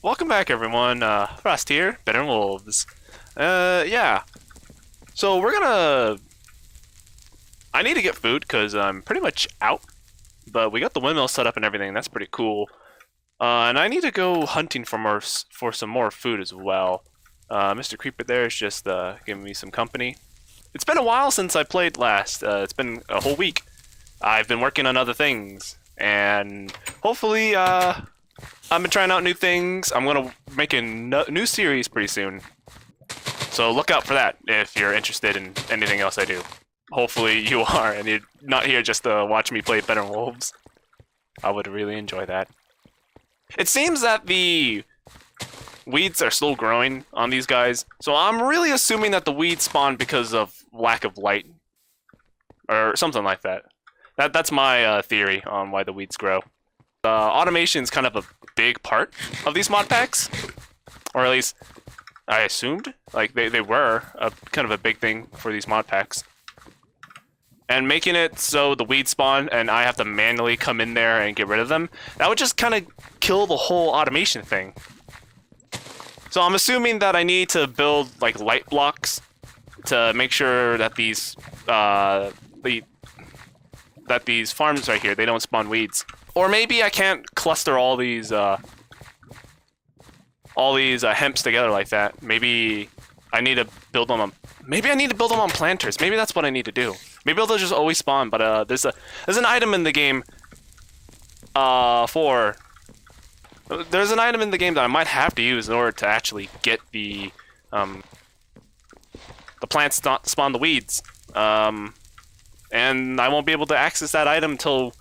Welcome back, everyone. Frost here, Better Wolves. Yeah. So we're gonna. I need to get food because I'm pretty much out, but we got the windmill set up and everything. That's pretty cool. And I need to go hunting for some more food as well. Mr. Creeper there is just giving me some company. It's been a while since I played last. It's been a whole week. I've been working on other things, and hopefully, I've been trying out new things. I'm gonna make a new series pretty soon. So look out for that if you're interested in anything else I do. Hopefully you are, and you're not here just to watch me play Better Wolves. I would really enjoy that. It seems that the weeds are still growing on these guys, so I'm really assuming that the weeds spawn because of lack of light. Or something like that. That's my theory on why the weeds grow. Automation is kind of a big part of these mod packs, or at least I assumed. Like they were kind of a big thing for these mod packs. And making it so the weeds spawn and I have to manually come in there and get rid of them, that would just kind of kill the whole automation thing. So I'm assuming that I need to build like light blocks to make sure that these farms right here, they don't spawn weeds. Or maybe I can't cluster all these hemps together like that. Maybe I need to build them on. Maybe I need to build them on planters. Maybe that's what I need to do. Maybe they'll just always spawn. But there's an item in the game. There's an item in the game that I might have to use in order to actually get the plants to spawn the weeds. And I won't be able to access that item until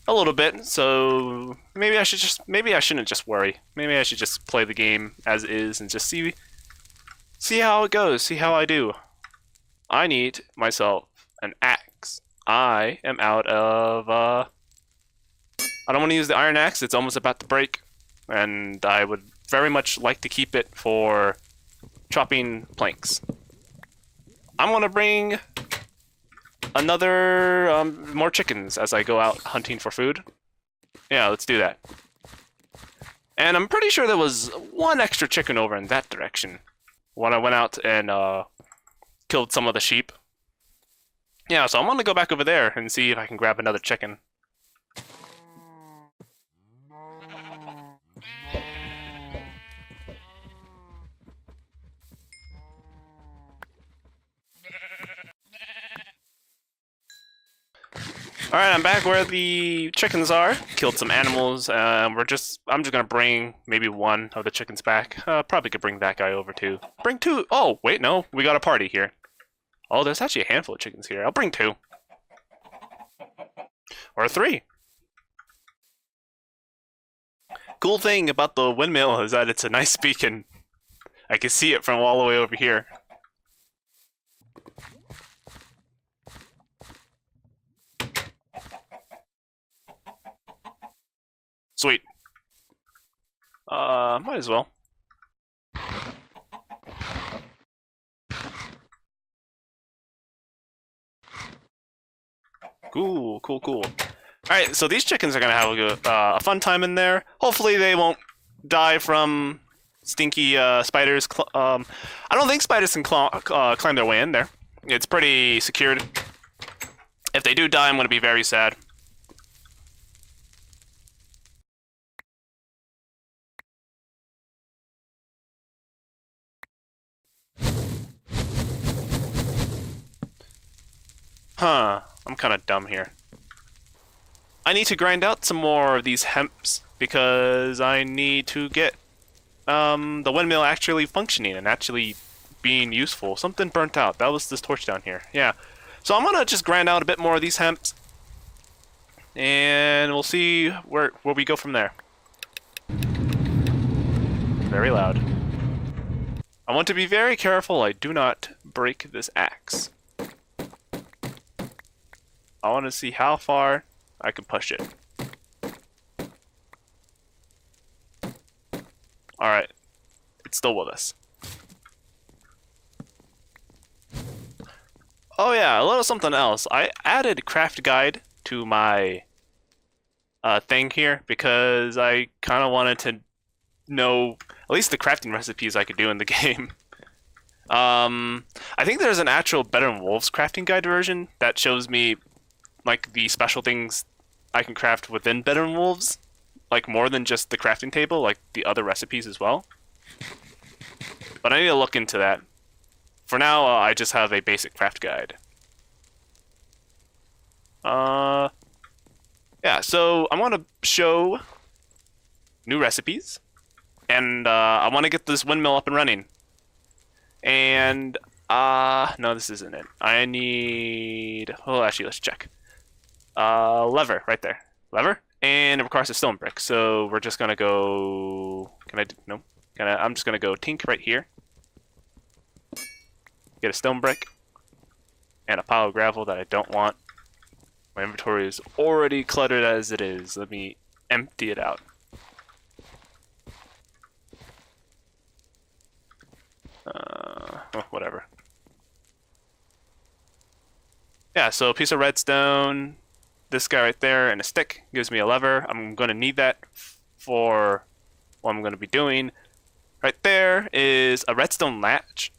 a little bit, so maybe I shouldn't just worry. Maybe I should just play the game as is and just see how it goes, see how I do. I need myself an axe. I am out of I don't want to use the iron axe, it's almost about to break, and I would very much like to keep it for chopping planks. I'm gonna bring another more chickens as I go out hunting for food. Yeah, let's do that. And I'm pretty sure there was one extra chicken over in that direction when I went out and killed some of the sheep. Yeah, so I'm gonna go back over there and see if I can grab another chicken. Alright, I'm back where the chickens are. Killed some animals. I'm just gonna bring maybe one of the chickens back. Probably could bring that guy over too. Bring two. Oh, wait, no. We got a party here. Oh, there's actually a handful of chickens here. I'll bring two. Or three. Cool thing about the windmill is that it's a nice beacon. I can see it from all the way over here. Sweet. Might as well. Cool. Alright, so these chickens are gonna have a fun time in there. Hopefully they won't die from stinky spiders. I don't think spiders can climb their way in there. It's pretty secured. If they do die, I'm gonna be very sad. Huh, I'm kind of dumb here. I need to grind out some more of these hemps because I need to get the windmill actually functioning and actually being useful. Something burnt out. That was this torch down here. Yeah. So I'm gonna just grind out a bit more of these hemps and we'll see where we go from there. Very loud. I want to be very careful I do not break this axe. I want to see how far I can push it. Alright. It's still with us. Oh yeah, a little something else. I added craft guide to my thing here because I kind of wanted to know at least the crafting recipes I could do in the game. I think there's an actual Better Than Wolves crafting guide version that shows me like the special things I can craft within Better Than Wolves, like more than just the crafting table, like the other recipes as well. But I need to look into that. For now, I just have a basic craft guide. Yeah, so I want to show new recipes, and I want to get this windmill up and running. And no, this isn't it. I need. Oh, actually, let's check. Lever right there. Lever, and it requires a stone brick. So we're just gonna go. Can I? No. I'm just gonna go tink right here. Get a stone brick and a pile of gravel that I don't want. My inventory is already cluttered as it is. Let me empty it out. Oh, whatever. Yeah, so a piece of redstone, this guy right there, and a stick gives me a lever. I'm going to need that for what I'm going to be doing. Right there is a redstone latch.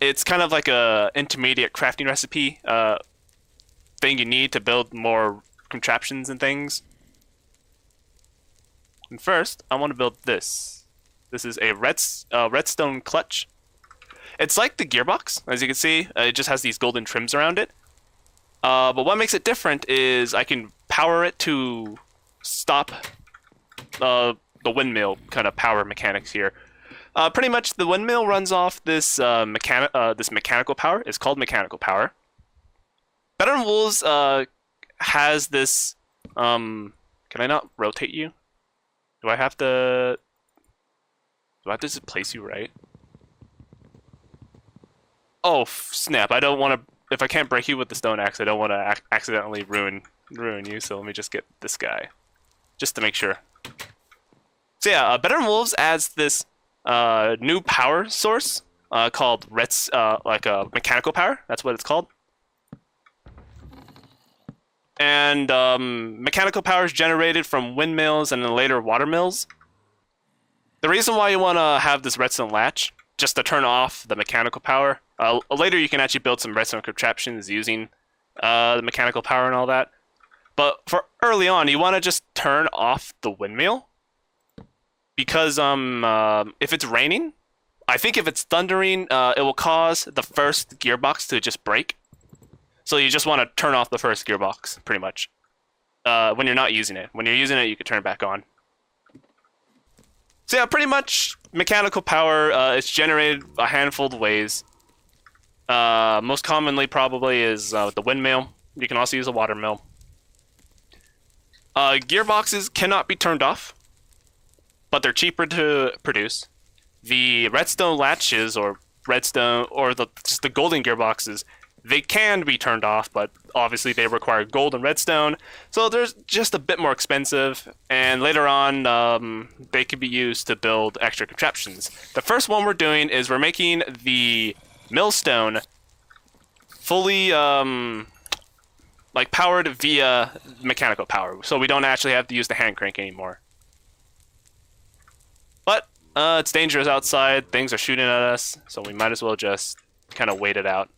It's kind of like a intermediate crafting recipe thing you need to build more contraptions and things. And first, I want to build this. This is a Redstone Clutch. It's like the gearbox, as you can see. It just has these golden trims around it. But what makes it different is I can power it to stop the windmill kind of power mechanics here. Pretty much, the windmill runs off this mechanical power. It's called mechanical power. Better Than Wolves has this. Can I not rotate you? Do I have to just place you right? Oh snap! I don't want to. If I can't break you with the stone axe, I don't want to accidentally ruin you. So let me just get this guy, just to make sure. So yeah, Better Than Wolves adds this new power source called like a mechanical power. That's what it's called. And mechanical power is generated from windmills and then later water mills. The reason why you want to have this redstone latch, just to turn off the mechanical power. Later you can actually build some redstone contraptions using the mechanical power and all that. But for early on, you want to just turn off the windmill. Because if it's raining, I think if it's thundering, it will cause the first gearbox to just break. So you just want to turn off the first gearbox, pretty much. When you're not using it. When you're using it, you can turn it back on. So yeah, pretty much mechanical power is generated a handful of ways. Most commonly probably is the windmill. You can also use a water mill. Gearboxes cannot be turned off, but they're cheaper to produce. The redstone latches or redstone or just the golden gearboxes, they can be turned off, but obviously they require gold and redstone, so they're just a bit more expensive, and later on they can be used to build extra contraptions. The first one we're doing is we're making the millstone fully like powered via mechanical power, so we don't actually have to use the hand crank anymore. But it's dangerous outside, things are shooting at us, so we might as well just kind of wait it out.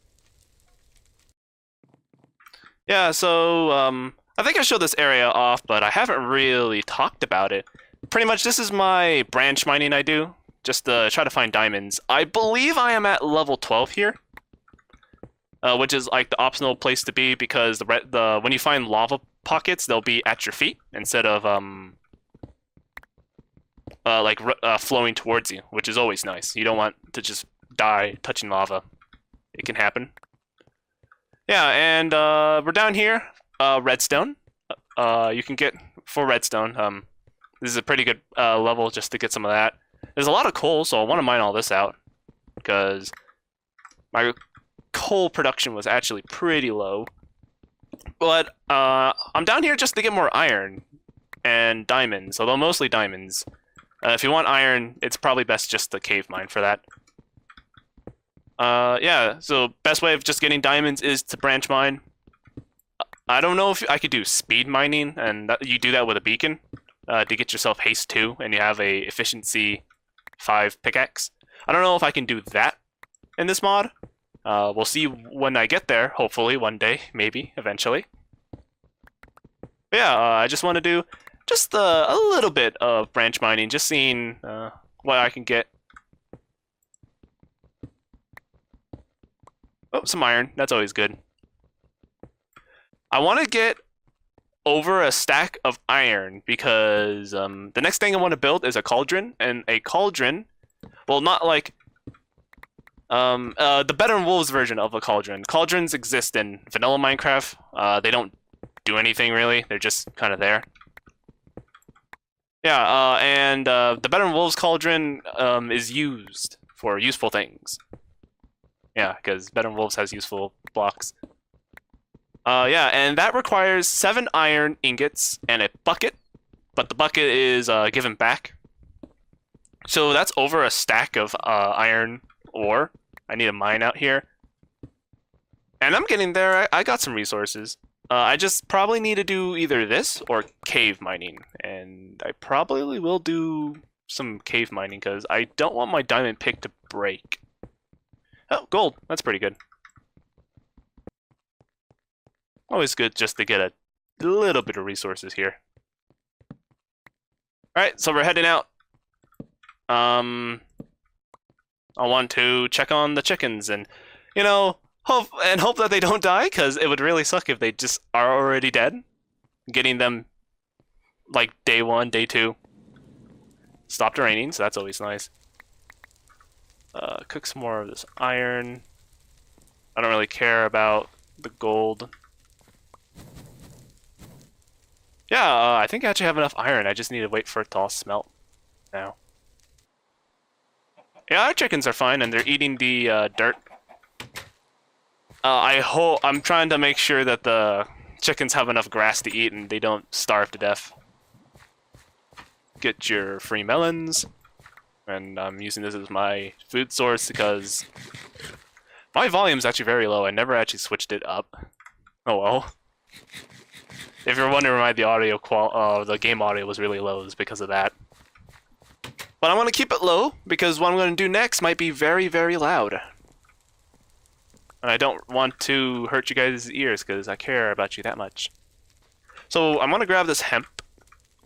Yeah, so I think I showed this area off, but I haven't really talked about it. Pretty much this is my branch mining I do, just to try to find diamonds. I believe I am at level 12 here, which is like the optional place to be because when you find lava pockets, they'll be at your feet instead of flowing towards you, which is always nice. You don't want to just die touching lava. It can happen. Yeah, and we're down here, redstone. You can get for redstone. This is a pretty good level just to get some of that. There's a lot of coal, so I want to mine all this out because my coal production was actually pretty low. But I'm down here just to get more iron and diamonds, although mostly diamonds. If you want iron, it's probably best just to cave mine for that. Yeah, so best way of just getting diamonds is to branch mine. I don't know if I could do speed mining, and you do that with a beacon. to get yourself haste 2, and you have a efficiency 5 pickaxe. I don't know if I can do that in this mod. We'll see when I get there, hopefully one day, maybe, eventually. But yeah, I just want to do just a little bit of branch mining, just seeing what I can get. Oh, some iron. That's always good. I want to get over a stack of iron because the next thing I want to build is a cauldron, and a cauldron, well, not like the Better and Wolves version of a cauldron. Cauldrons exist in vanilla Minecraft. They don't do anything really. They're just kind of there. Yeah, and the Better and Wolves cauldron is used for useful things. Yeah, because Better and Wolves has useful blocks. Yeah, and that requires 7 iron ingots and a bucket, but the bucket is given back. So that's over a stack of iron ore. I need a mine out here. And I'm getting there. I got some resources. I just probably need to do either this or cave mining. And I probably will do some cave mining because I don't want my diamond pick to break. Oh, gold. That's pretty good. Always good just to get a little bit of resources here. Alright, so we're heading out. I want to check on the chickens and, you know, hope that they don't die, because it would really suck if they just are already dead. Getting them, like, day 1, day 2. Stopped raining, so that's always nice. Cook some more of this iron. I don't really care about the gold. Yeah, I think I actually have enough iron. I just need to wait for it to all smelt now. Yeah, our chickens are fine, and they're eating the dirt. I'm trying to make sure that the chickens have enough grass to eat and they don't starve to death. Get your free melons. And I'm using this as my food source because my volume is actually very low. I never actually switched it up. Oh well. If you're wondering why the audio the game audio was really low, it's because of that. But I'm going to keep it low because what I'm going to do next might be very, very loud. And I don't want to hurt you guys' ears because I care about you that much. So I'm going to grab this hemp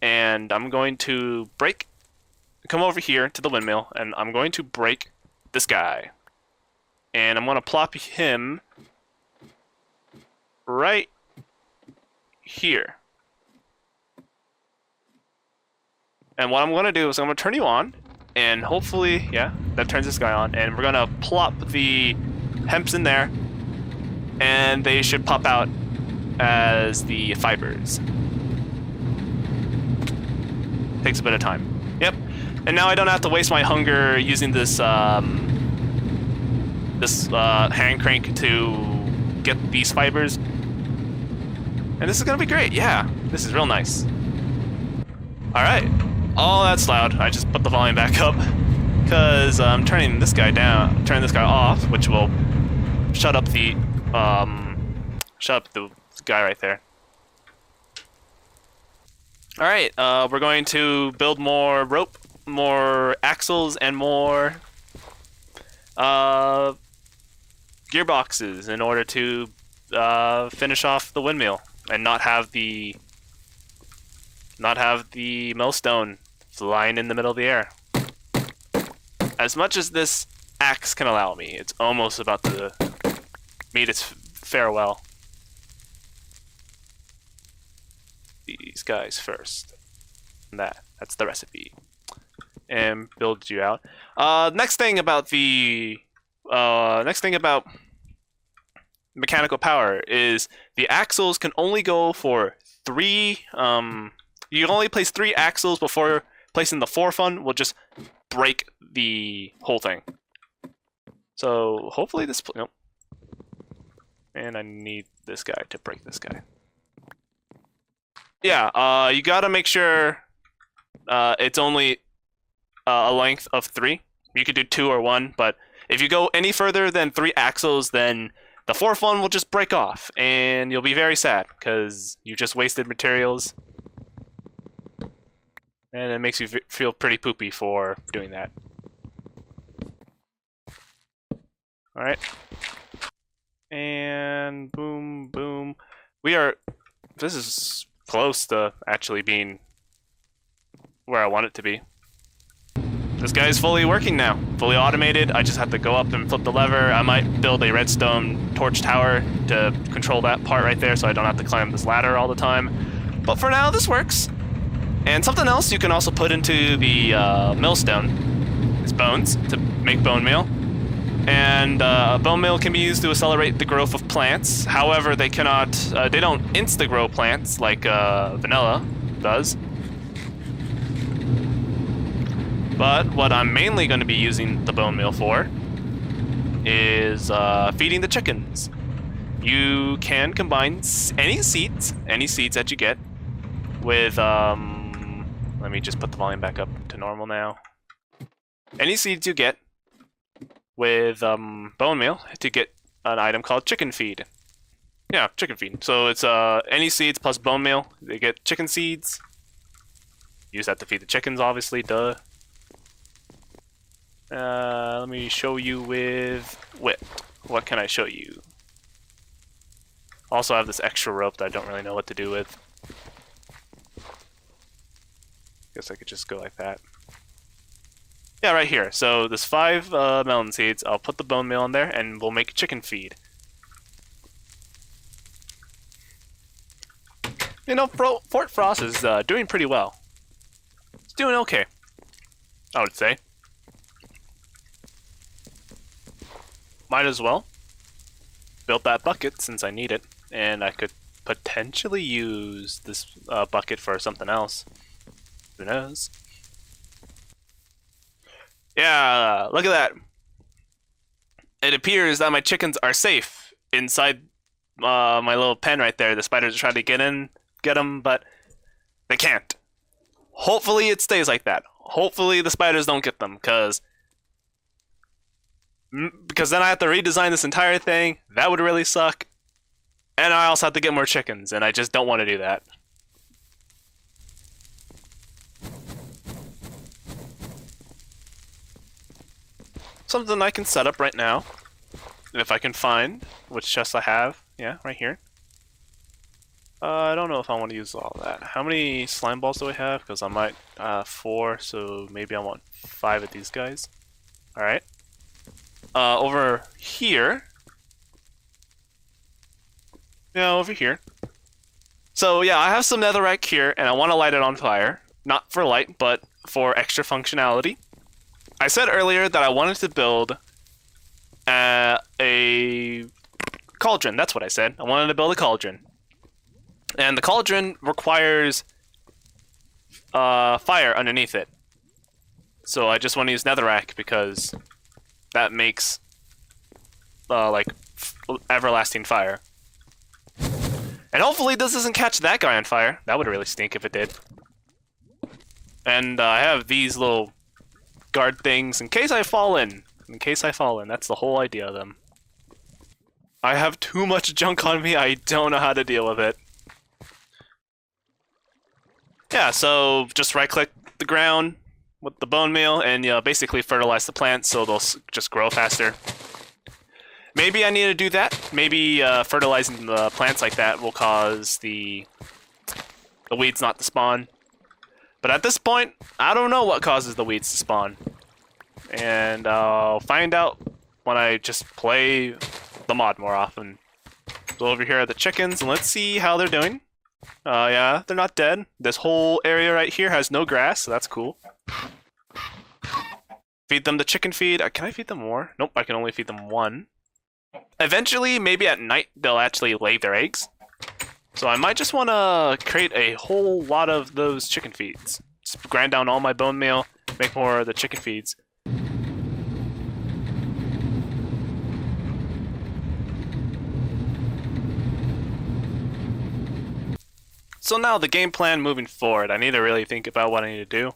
and I'm going to come over here to the windmill and I'm going to break this guy. And I'm going to plop him right here. And what I'm going to do is I'm going to turn you on, and hopefully, yeah, that turns this guy on, and we're going to plop the hemps in there, and they should pop out as the fibers. Takes a bit of time. Yep. And now I don't have to waste my hunger using this hand crank to get these fibers. And this is going to be great. Yeah, this is real nice. All right. Oh, that's loud. I just put the volume back up because I'm turning this guy down, turning this guy off, which will shut up the guy right there. All right, we're going to build more rope, more axles, and more gearboxes in order to finish off the windmill and not have the millstone flying in the middle of the air. As much as this axe can allow me, it's almost about to meet its farewell. These guys first. And that's the recipe. And build you out. Next thing about mechanical power is the axles can only go for 3. You can only place 3 axles before placing the 4th one will just break the whole thing. So hopefully this. Nope. And I need this guy to break this guy. Yeah. You gotta make sure it's only a length of 3. You could do 2 or 1, but if you go any further than 3 axles, then the 4th one will just break off, and you'll be very sad because you just wasted materials. And it makes you feel pretty poopy for doing that. Alright. And boom, boom. This is close to actually being where I want it to be. This guy's fully working now. Fully automated. I just have to go up and flip the lever. I might build a redstone torch tower to control that part right there so I don't have to climb this ladder all the time. But for now, this works. And something else you can also put into the millstone is bones to make bone meal. And bone meal can be used to accelerate the growth of plants. However, they cannot, they don't insta-grow plants like vanilla does. But what I'm mainly going to be using the bone meal for is feeding the chickens. You can combine any seeds that you get with, let me just put the volume back up to normal now. Any seeds you get with bone meal to get an item called chicken feed. Yeah, chicken feed. So it's any seeds plus bone meal. They get chicken seeds. Use that to feed the chickens, obviously, duh. Let me show you with whip. What can I show you? Also, I have this extra rope that I don't really know what to do with. Guess I could just go like that. Yeah, right here. So there's 5 melon seeds. I'll put the bone meal in there, and we'll make chicken feed. You know, Fort Frost is doing pretty well. It's doing okay, I would say. Might as well. Built that bucket since I need it, and I could potentially use this bucket for something else. Who knows? Yeah, look at that. It appears that my chickens are safe inside my little pen right there. The spiders are trying to get them, but they can't. Hopefully it stays like that. Hopefully the spiders don't get them, because then I have to redesign this entire thing. That would really suck. And I also have to get more chickens, and I just don't want to do that. Something I can set up right now, if I can find which chests I have. Yeah, right here. I don't know if I want to use all of that. How many slime balls do I have? Because I might 4, so maybe I want 5 of these guys. All right. Over here. Yeah, over here. So yeah, I have some netherrack here, and I want to light it on fire. Not for light, but for extra functionality. I said earlier that I wanted to build a cauldron. That's what I said. I wanted to build a cauldron. And the cauldron requires fire underneath it. So I just want to use netherrack because that makes like everlasting fire. And hopefully this doesn't catch that guy on fire. That would really stink if it did. And I have these little guard things in case I fall in. In case I fall in. That's the whole idea of them. I have too much junk on me. I don't know how to deal with it. Yeah, so just right-click the ground with the bone meal and basically fertilize the plants so they'll just grow faster. Maybe I need to do that. Maybe fertilizing the plants like that will cause the weeds not to spawn. But at this point, I don't know what causes the weeds to spawn. And I'll find out when I just play the mod more often. So over here are the chickens, and let's see how they're doing. Yeah, they're not dead. This whole area right here has no grass, so that's cool. Feed them the chicken feed. Can I feed them more? Nope, I can only feed them 1. Eventually, maybe at night, they'll actually lay their eggs. So I might just want to create a whole lot of those chicken feeds. Just grind down all my bone meal, make more of the chicken feeds. So now the game plan moving forward, I need to really think about what I need to do.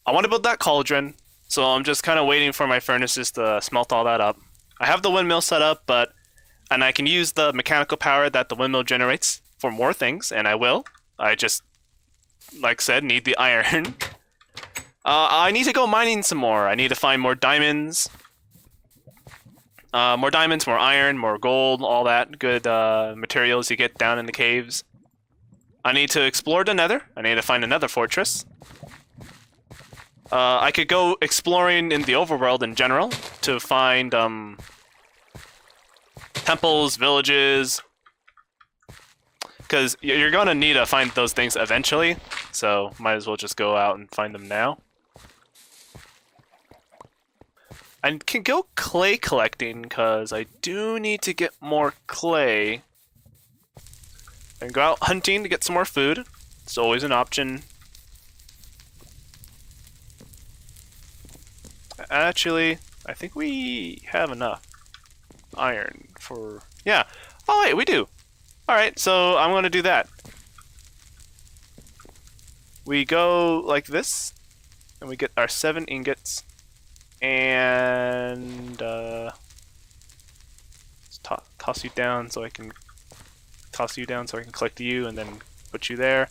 I want to build that cauldron, so I'm just kind of waiting for my furnaces to smelt all that up. I have the windmill set up, and I can use the mechanical power that the windmill generates for more things, and I will. I just like I said, need the iron. I need to go mining some more. I need to find more diamonds. More diamonds, more iron, more gold, all that good materials you get down in the caves. I need to explore the nether. I need to find another fortress. I could go exploring in the overworld in general to find temples, villages, because you're gonna need to find those things eventually, so might as well just go out and find them now. I can go clay collecting, because I do need to get more clay. And go out hunting to get some more food. It's always an option. Actually, I think we have enough iron for... Yeah. Oh, wait, we do. Alright, so I'm going to do that. We go like this, and we get our 7 ingots. And toss you down so I can collect you and then put you there.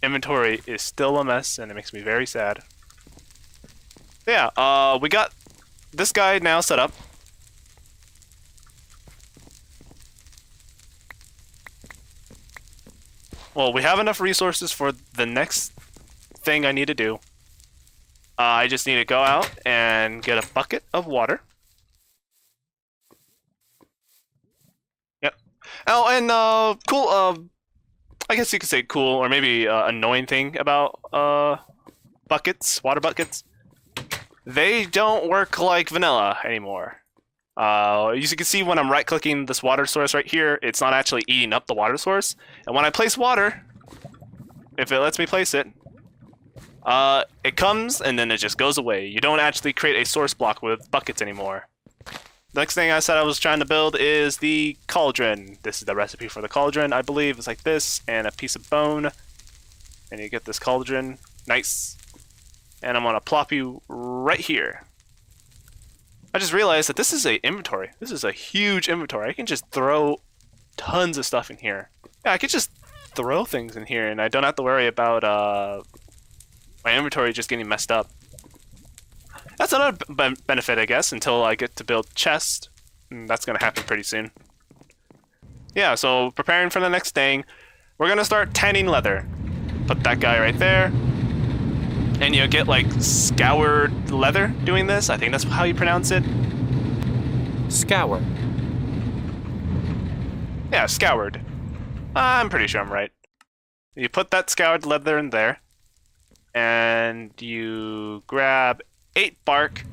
Inventory is still a mess and it makes me very sad. Yeah, we got this guy now set up. Well, we have enough resources for the next thing I need to do. I just need to go out and get a bucket of water. Yep. Oh, and cool. I guess you could say cool, or maybe annoying thing about buckets, water buckets. They don't work like vanilla anymore. As you can see when I'm right-clicking this water source right here, it's not actually eating up the water source. And when I place water, if it lets me place it, it comes and then it just goes away. You don't actually create a source block with buckets anymore. The next thing I said I was trying to build is the Cauldron. This is the recipe for the Cauldron, I believe. It's like this, and a piece of bone. And you get this Cauldron. Nice. And I'm gonna plop you right here. I just realized that this is a inventory. This is a huge inventory. I can just throw tons of stuff in here. Yeah, I could just throw things in here, and I don't have to worry about my inventory just getting messed up. That's another benefit, I guess, until I get to build chest. And that's gonna happen pretty soon. Yeah, so preparing for the next thing, we're gonna start tanning leather. Put that guy right there. And you get like scoured leather doing this. I think that's how you pronounce it. Scour. Yeah, scoured. I'm pretty sure I'm right. You put that scoured leather in there. And you grab 8 bark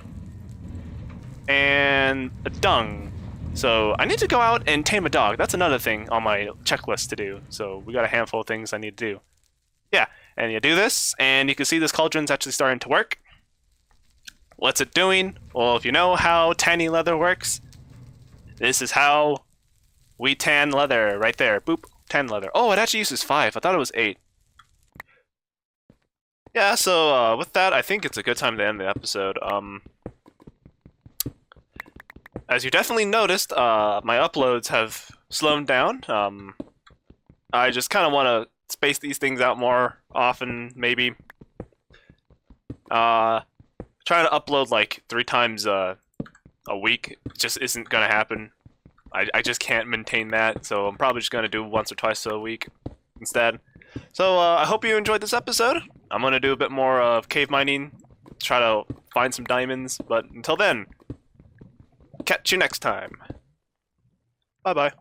and a dung. So I need to go out and tame a dog. That's another thing on my checklist to do. So we got a handful of things I need to do. Yeah, and you do this, and you can see this cauldron's actually starting to work. What's it doing? Well, if you know how tanning leather works, this is how we tan leather right there. Boop, tan leather. Oh, it actually uses 5. I thought it was 8. Yeah, so with that, I think it's a good time to end the episode. As you definitely noticed, my uploads have slowed down. I just kind of want to space these things out more often, maybe. Trying to upload like 3 times a week just isn't gonna happen. I just can't maintain that, so I'm probably just gonna do once or twice a week instead. So I hope you enjoyed this episode. I'm gonna do a bit more of cave mining, try to find some diamonds, but until then, catch you next time. Bye bye.